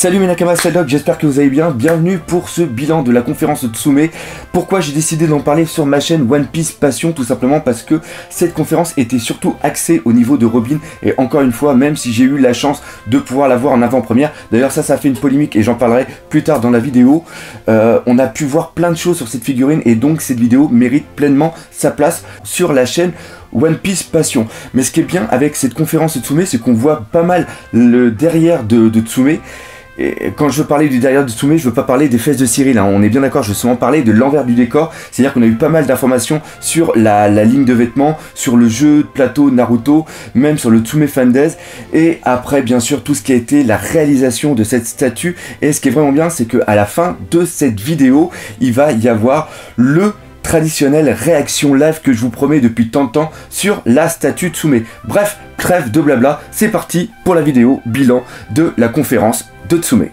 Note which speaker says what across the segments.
Speaker 1: Salut mes Nakamas, c'est Doc, j'espère que vous allez bien. Bienvenue pour ce bilan de la conférence Tsume. Pourquoi j'ai décidé d'en parler sur ma chaîne One Piece Passion? Tout simplement parce que cette conférence était surtout axée au niveau de Robin. Et encore une fois, même si j'ai eu la chance de pouvoir la voir en avant-première, d'ailleurs ça fait une polémique et j'en parlerai plus tard dans la vidéo, on a pu voir plein de choses sur cette figurine et donc cette vidéo mérite pleinement sa place sur la chaîne One Piece Passion. Mais ce qui est bien avec cette conférence Tsume, c'est qu'on voit pas mal le derrière de Tsume. Et quand je veux parler du derrière de Tsume, je veux pas parler des fesses de Cyril, hein. On est bien d'accord, je veux seulement parler de l'envers du décor. C'est-à-dire qu'on a eu pas mal d'informations sur la ligne de vêtements, sur le jeu de plateau Naruto, même sur le Tsume Fandaise. Et après, bien sûr, tout ce qui a été la réalisation de cette statue. Et ce qui est vraiment bien, c'est qu'à la fin de cette vidéo, il va y avoir le traditionnelle réaction live que je vous promets depuis tant de temps sur la statue Tsume. Bref, trêve de blabla, c'est parti pour la vidéo bilan de la conférence de Tsume.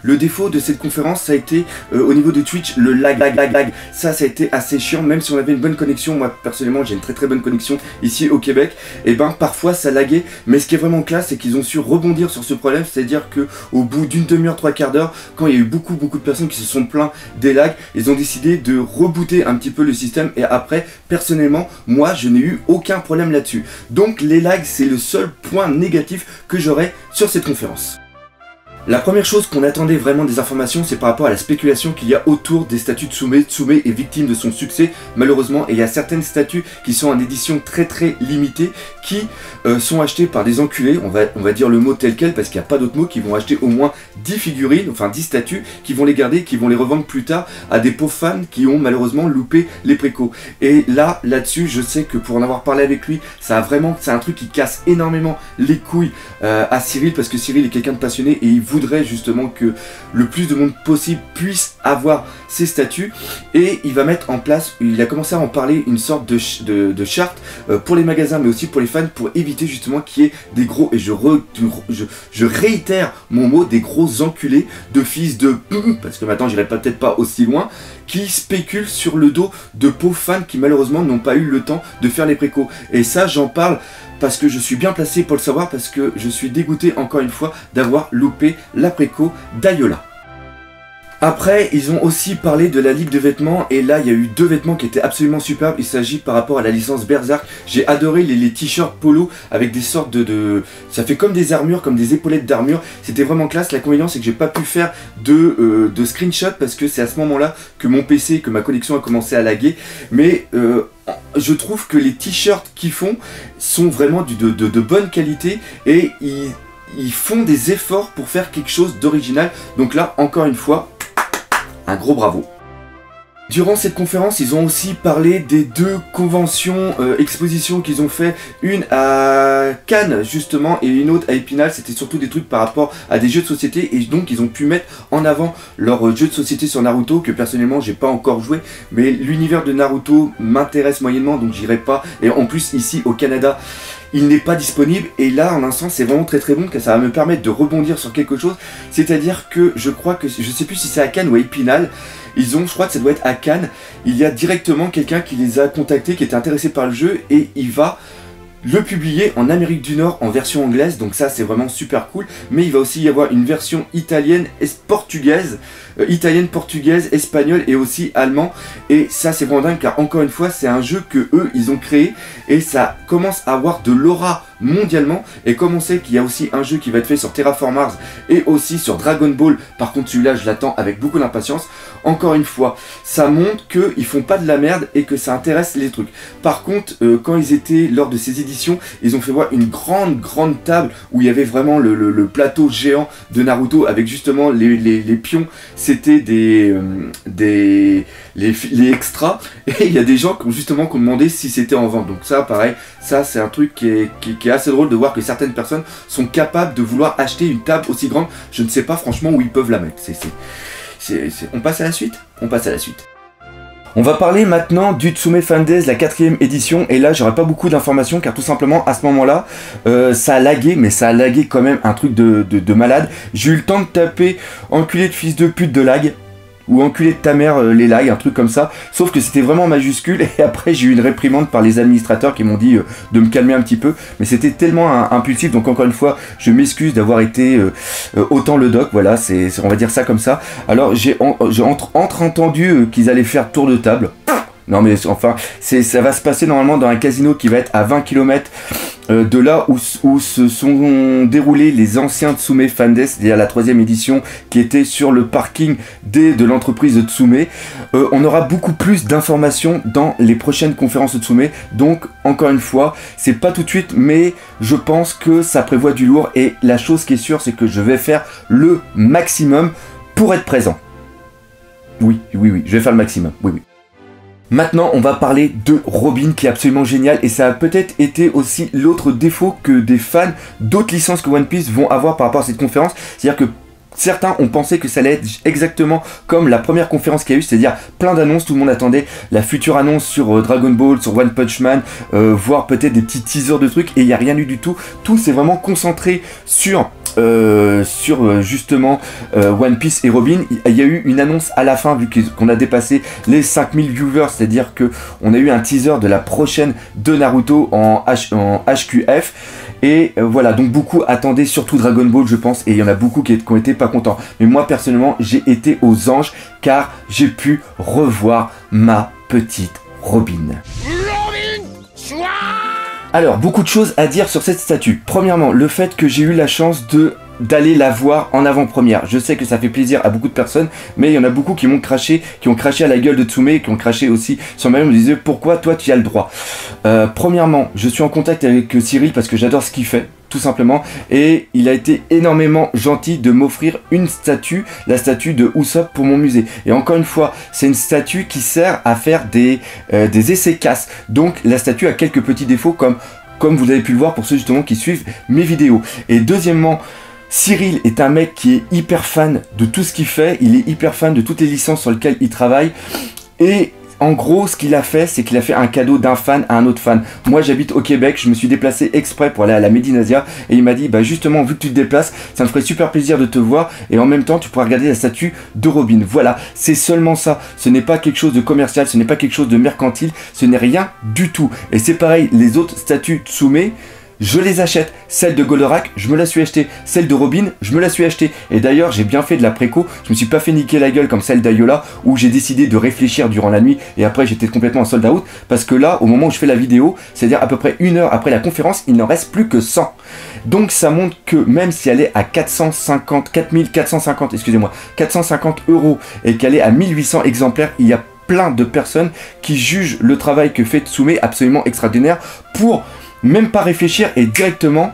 Speaker 1: Le défaut de cette conférence, ça a été au niveau de Twitch, le lag. Ça a été assez chiant, même si on avait une bonne connexion. Moi, personnellement, j'ai une très bonne connexion ici au Québec. Et ben, parfois, ça laguait. Mais ce qui est vraiment classe, c'est qu'ils ont su rebondir sur ce problème. C'est-à-dire que au bout d'une demi-heure, trois quarts d'heure, quand il y a eu beaucoup de personnes qui se sont plaints des lags, ils ont décidé de rebooter un petit peu le système. Et après, personnellement, moi, je n'ai eu aucun problème là-dessus. Donc, les lags, c'est le seul point négatif que j'aurai sur cette conférence. La première chose qu'on attendait vraiment des informations, c'est par rapport à la spéculation qu'il y a autour des statues Tsume. Tsume est victime de son succès, malheureusement, et il y a certaines statues qui sont en édition très limitée, qui sont achetées par des enculés, on va dire le mot tel quel, parce qu'il n'y a pas d'autre mot, qui vont acheter au moins 10 figurines, enfin 10 statues, qui vont les garder, qui vont les revendre plus tard à des pauvres fans qui ont malheureusement loupé les précos. Et là-dessus, je sais que pour en avoir parlé avec lui, c'est un truc qui casse énormément les couilles à Cyril, parce que Cyril est quelqu'un de passionné et il voudrait justement que le plus de monde possible puisse avoir ces statues, et il va mettre en place, il a commencé à en parler, une sorte de charte pour les magasins mais aussi pour les fans, pour éviter justement qu'il y ait des gros, et je réitère mon mot, des gros enculés de fils de parce que maintenant j'irai peut-être pas aussi loin, qui spéculent sur le dos de pauvres fans qui malheureusement n'ont pas eu le temps de faire les précos. Et ça, j'en parle parce que je suis bien placé pour le savoir, parce que je suis dégoûté encore une fois d'avoir loupé la préco d'Ayola. Après, ils ont aussi parlé de la ligne de vêtements, et là il y a eu deux vêtements qui étaient absolument superbes. Il s'agit par rapport à la licence Berserk. J'ai adoré les t-shirts polo avec des sortes ça fait comme des armures, comme des épaulettes d'armure. C'était vraiment classe. L'inconvénient, c'est que j'ai pas pu faire de screenshot parce que c'est à ce moment-là que mon PC, que ma connexion a commencé à laguer. Mais je trouve que les t-shirts qu'ils font sont vraiment de bonne qualité, et ils font des efforts pour faire quelque chose d'original. Donc là, encore une fois, un gros bravo. Durant cette conférence, ils ont aussi parlé des deux conventions, expositions qu'ils ont fait, une à Cannes justement et une autre à Épinal. C'était surtout des trucs par rapport à des jeux de société, et donc ils ont pu mettre en avant leur jeu de société sur Naruto, que personnellement j'ai pas encore joué, mais l'univers de Naruto m'intéresse moyennement, donc j'irai pas. Et en plus ici au Canada, il n'est pas disponible, et là en un sens c'est vraiment très bon, car ça va me permettre de rebondir sur quelque chose. C'est-à-dire que je crois que, je sais plus si c'est à Cannes ou à Épinal, je crois que ça doit être à Cannes, il y a directement quelqu'un qui les a contactés, qui était intéressé par le jeu, et il va le publier en Amérique du Nord en version anglaise, donc ça c'est vraiment super cool. Mais il va aussi y avoir une version italienne, portugaise, espagnole et aussi allemand. Et ça c'est vraiment dingue, car encore une fois c'est un jeu que eux ils ont créé, et ça commence à avoir de l'aura mondialement. Et comme on sait qu'il y a aussi un jeu qui va être fait sur Terraform Mars et aussi sur Dragon Ball, par contre celui-là je l'attends avec beaucoup d'impatience. Encore une fois, ça montre qu'ils font pas de la merde et que ça intéresse les trucs. Par contre, quand ils étaient lors de ces éditions, ils ont fait voir une grande table où il y avait vraiment le plateau géant de Naruto avec justement les pions. C'était les extras, et il y a des gens qui ont demandé si c'était en vente. Donc ça pareil, ça c'est un truc qui est assez drôle de voir que certaines personnes sont capables de vouloir acheter une table aussi grande. Je ne sais pas franchement où ils peuvent la mettre. On passe à la suite. On va parler maintenant du Tsume Fandaise, la 4ème édition, et là j'aurais pas beaucoup d'informations, car tout simplement à ce moment-là ça a lagué, mais ça a lagué quand même un truc de malade. J'ai eu le temps de taper enculé de fils de pute de lag. ou enculé de ta mère les likes, un truc comme ça, sauf que c'était vraiment majuscule, et après j'ai eu une réprimande par les administrateurs qui m'ont dit de me calmer un petit peu, mais c'était tellement impulsif, donc encore une fois, je m'excuse d'avoir été autant le doc, voilà, on va dire ça comme ça. Alors j'ai entendu qu'ils allaient faire tour de table. Non mais enfin, ça va se passer normalement dans un casino qui va être à 20 km de là où se sont déroulés les anciens Tsume Fan Day, c'est-à-dire la 3e édition qui était sur le parking de l'entreprise de Tsume. On aura beaucoup plus d'informations dans les prochaines conférences de Tsume, donc encore une fois, c'est pas tout de suite, mais je pense que ça prévoit du lourd, et la chose qui est sûre, c'est que je vais faire le maximum pour être présent. Oui, je vais faire le maximum, oui. Maintenant, on va parler de Robin qui est absolument génial, et ça a peut-être été aussi l'autre défaut que des fans d'autres licences que One Piece vont avoir par rapport à cette conférence. C'est-à-dire que certains ont pensé que ça allait être exactement comme la première conférence qu'il y a eu, c'est-à-dire plein d'annonces, tout le monde attendait la future annonce sur Dragon Ball, sur One Punch Man, voire peut-être des petits teasers de trucs, et il n'y a rien eu du tout. Tout s'est vraiment concentré sur justement One Piece et Robin. Il y a eu une annonce à la fin, vu qu'on a dépassé les 5000 viewers, c'est-à-dire que on a eu un teaser de la prochaine de Naruto en HQF, et voilà, donc beaucoup attendaient surtout Dragon Ball, je pense, et il y en a beaucoup qui ont été pas contents, mais moi personnellement j'ai été aux anges car j'ai pu revoir ma petite Robin. Alors, beaucoup de choses à dire sur cette statue. Premièrement, le fait que j'ai eu la chance d'aller la voir en avant-première. Je sais que ça fait plaisir à beaucoup de personnes, mais il y en a beaucoup qui m'ont craché, qui ont craché à la gueule de Tsume, qui ont craché aussi sur ma gueule, me disaient pourquoi toi tu as le droit. Premièrement, je suis en contact avec Cyril parce que j'adore ce qu'il fait, tout simplement, et il a été énormément gentil de m'offrir une statue, la statue de Usopp pour mon musée. Et encore une fois, c'est une statue qui sert à faire des essais-casses. Donc la statue a quelques petits défauts comme vous avez pu le voir pour ceux justement qui suivent mes vidéos. Et deuxièmement, Cyril est un mec qui est hyper fan de tout ce qu'il fait, il est hyper fan de toutes les licences sur lesquelles il travaille, et en gros, ce qu'il a fait, c'est qu'il a fait un cadeau d'un fan à un autre fan. Moi, j'habite au Québec, je me suis déplacé exprès pour aller à la Medinasia, et il m'a dit, bah justement, vu que tu te déplaces, ça me ferait super plaisir de te voir, et en même temps, tu pourras regarder la statue de Robin. Voilà, c'est seulement ça. Ce n'est pas quelque chose de commercial, ce n'est pas quelque chose de mercantile, ce n'est rien du tout. Et c'est pareil, les autres statues Tsume, je les achète. Celle de Goldorak, je me la suis achetée. Celle de Robin, je me la suis achetée. Et d'ailleurs, j'ai bien fait de la préco. Je me suis pas fait niquer la gueule comme celle d'Ayola, où j'ai décidé de réfléchir durant la nuit et après j'étais complètement en sold out. Parce que là, au moment où je fais la vidéo, c'est-à-dire à peu près 1 heure après la conférence, il n'en reste plus que 100. Donc ça montre que même si elle est à 4450, excusez-moi, 450 € et qu'elle est à 1800 exemplaires, il y a plein de personnes qui jugent le travail que fait Tsume absolument extraordinaire pour même pas réfléchir et directement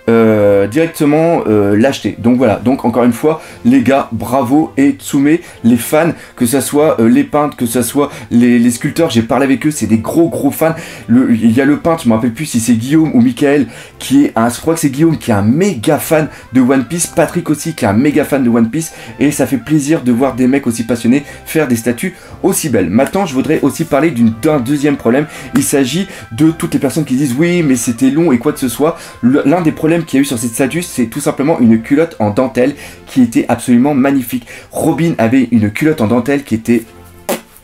Speaker 1: l'acheter. Donc voilà, donc encore une fois les gars, bravo, et Tsume, les fans, que ce soit les peintres, que ce soit les sculpteurs, j'ai parlé avec eux, c'est des gros fans. Il y a le peintre, je me rappelle plus si c'est Guillaume ou Michael, qui est je crois que c'est Guillaume qui est un méga fan de One Piece, Patrick aussi qui est un méga fan de One Piece, et ça fait plaisir de voir des mecs aussi passionnés faire des statues aussi belles. Maintenant je voudrais aussi parler d'un deuxième problème. Il s'agit de toutes les personnes qui disent oui mais c'était long et quoi que ce soit. L'un des problèmes qu'il y a eu sur cette statue, c'est tout simplement une culotte en dentelle qui était absolument magnifique. Robin avait une culotte en dentelle qui était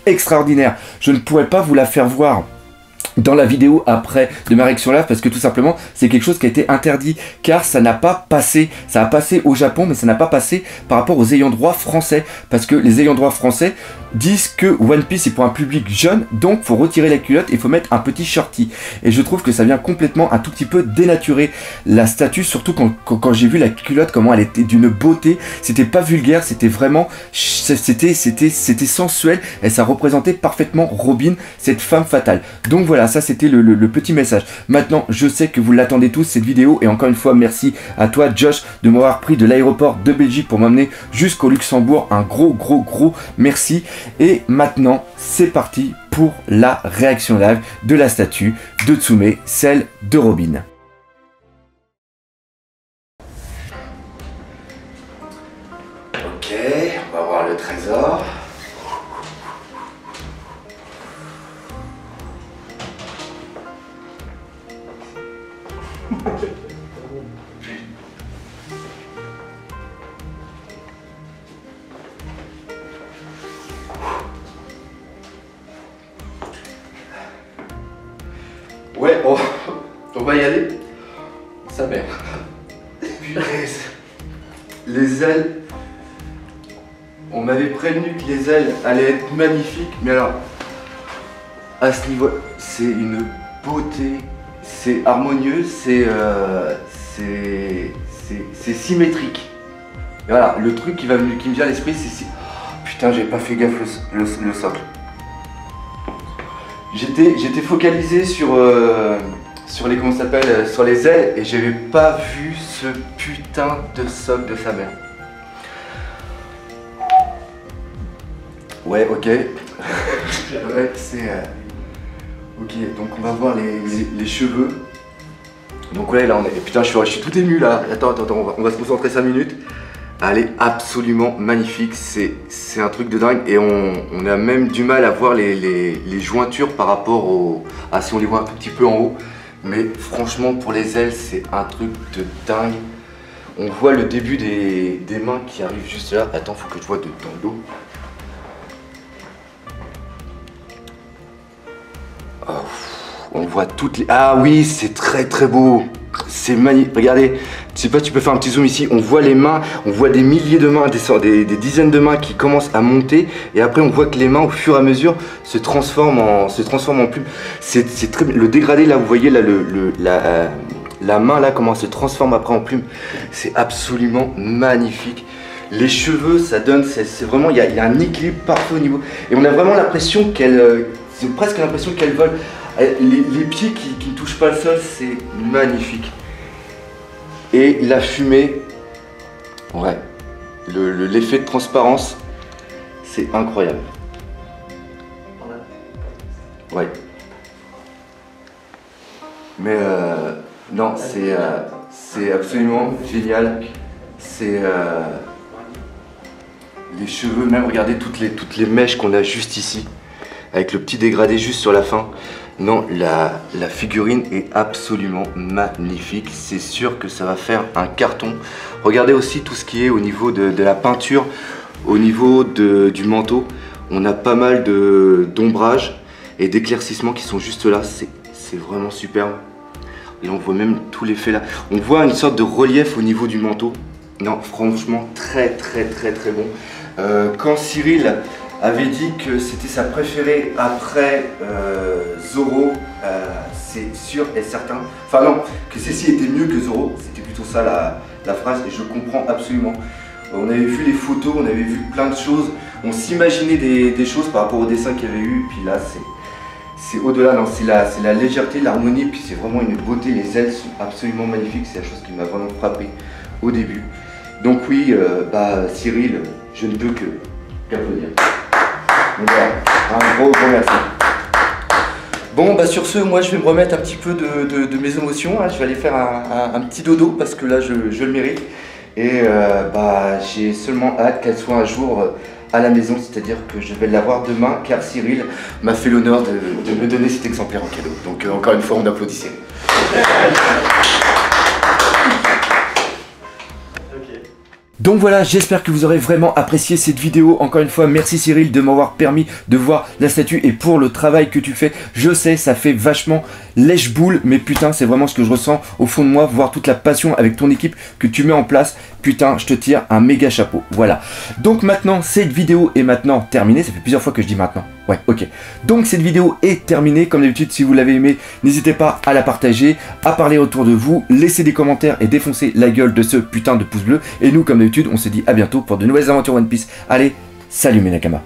Speaker 1: extraordinaire. Je ne pourrais pas vous la faire voir dans la vidéo après de ma réaction live parce que tout simplement c'est quelque chose qui a été interdit car ça n'a pas passé. Ça a passé au Japon mais ça n'a pas passé par rapport aux ayants droit français, parce que les ayants droit français disent que One Piece est pour un public jeune, donc faut retirer la culotte et il faut mettre un petit shorty. Et je trouve que ça vient complètement un tout petit peu dénaturer la statue, surtout quand j'ai vu la culotte, comment elle était d'une beauté. C'était pas vulgaire, c'était vraiment, c'était sensuel et ça représentait parfaitement Robin, cette femme fatale. Donc voilà, ça c'était le petit message. Maintenant, je sais que vous l'attendez tous cette vidéo, et encore une fois merci à toi Josh de m'avoir pris de l'aéroport de Belgique pour m'amener jusqu'au Luxembourg. Un gros merci. Et maintenant, c'est parti pour la réaction live de la statue de Tsume, celle de Robin. Ok, on va voir le trésor. va y aller. Sa mère. Les ailes. On m'avait prévenu que les ailes allaient être magnifiques, mais alors, à ce niveau, c'est une beauté, c'est harmonieux, c'est symétrique. Et voilà, le truc qui me vient à l'esprit, c'est oh, putain, j'ai pas fait gaffe le socle. J'étais focalisé sur les comment ça s'appelle, sur les ailes, et j'avais pas vu ce putain de socle de sa mère. Ouais, ok. Ouais, c'est... Ok, donc on va voir les cheveux. Donc ouais, là on est... Putain, je suis tout ému là. Attends, on va se concentrer 5 minutes. Elle est absolument magnifique. C'est un truc de dingue. Et on a même du mal à voir les jointures par rapport à si on les voit un tout petit peu en haut. Mais franchement, pour les ailes, c'est un truc de dingue. On voit le début des mains qui arrivent juste là. Attends, faut que je vois dans le dos. Oh, on voit toutes les... Ah oui, c'est très beau. C'est magnifique. Regardez, je sais pas, tu peux faire un petit zoom ici. On voit les mains, on voit des milliers de mains, des dizaines de mains qui commencent à monter. Et après, on voit que les mains, au fur et à mesure, se transforment en plumes. C'est très... Le dégradé, là, vous voyez, là, la main, là, comment elle se transforme après en plume. C'est absolument magnifique. Les cheveux, ça donne... C'est vraiment... Il y a un équilibre parfait au niveau... Et on a vraiment l'impression qu'elle... C'est presque l'impression qu'elle vole. Les pieds qui ne touchent pas le sol, c'est magnifique. Et la fumée, ouais, l'effet de transparence, c'est incroyable. Ouais. Mais non, c'est absolument génial. C'est les cheveux, même regardez toutes les mèches qu'on a juste ici. Avec le petit dégradé juste sur la fin. Non, la figurine est absolument magnifique. C'est sûr que ça va faire un carton. Regardez aussi tout ce qui est au niveau de la peinture, au niveau du manteau. On a pas mal d'ombrage et d'éclaircissements qui sont juste là. C'est vraiment superbe. Et on voit même tout l'effet là. On voit une sorte de relief au niveau du manteau. Non, franchement, très bon. Quand Cyril avait dit que c'était sa préférée après Zoro, c'est sûr et certain. Enfin non, que celle-ci était mieux que Zoro, c'était plutôt ça la phrase, et je comprends absolument. On avait vu les photos, on avait vu plein de choses, on s'imaginait des choses par rapport au dessin qu'il y avait eu, puis là c'est au-delà, non, c'est la légèreté, l'harmonie, puis c'est vraiment une beauté, les ailes sont absolument magnifiques, c'est la chose qui m'a vraiment frappé au début. Donc oui, Cyril, je ne peux que qu'applaudir. Donc voilà, un gros merci. Bon, sur ce, moi je vais me remettre un petit peu de mes émotions, hein. Je vais aller faire un petit dodo parce que là je le mérite. Et j'ai seulement hâte qu'elle soit un jour à la maison, c'est-à-dire que je vais l'avoir demain car Cyril m'a fait l'honneur de me donner cet exemplaire en cadeau. Donc encore une fois, on applaudit Cyril. Donc voilà, j'espère que vous aurez vraiment apprécié cette vidéo. Encore une fois, merci Cyril de m'avoir permis de voir la statue et pour le travail que tu fais. Je sais, ça fait vachement lèche-boule, mais putain, c'est vraiment ce que je ressens au fond de moi, voir toute la passion avec ton équipe que tu mets en place. Putain, je te tire un méga chapeau. Voilà. Donc maintenant, cette vidéo est maintenant terminée. Ça fait plusieurs fois que je dis maintenant. Ouais, ok. Donc cette vidéo est terminée. Comme d'habitude, si vous l'avez aimé, n'hésitez pas à la partager, à parler autour de vous, laisser des commentaires et défoncer la gueule de ce putain de pouce bleu. Et nous, comme d'habitude, on se dit à bientôt pour de nouvelles aventures One Piece. Allez, salut mes nakamas.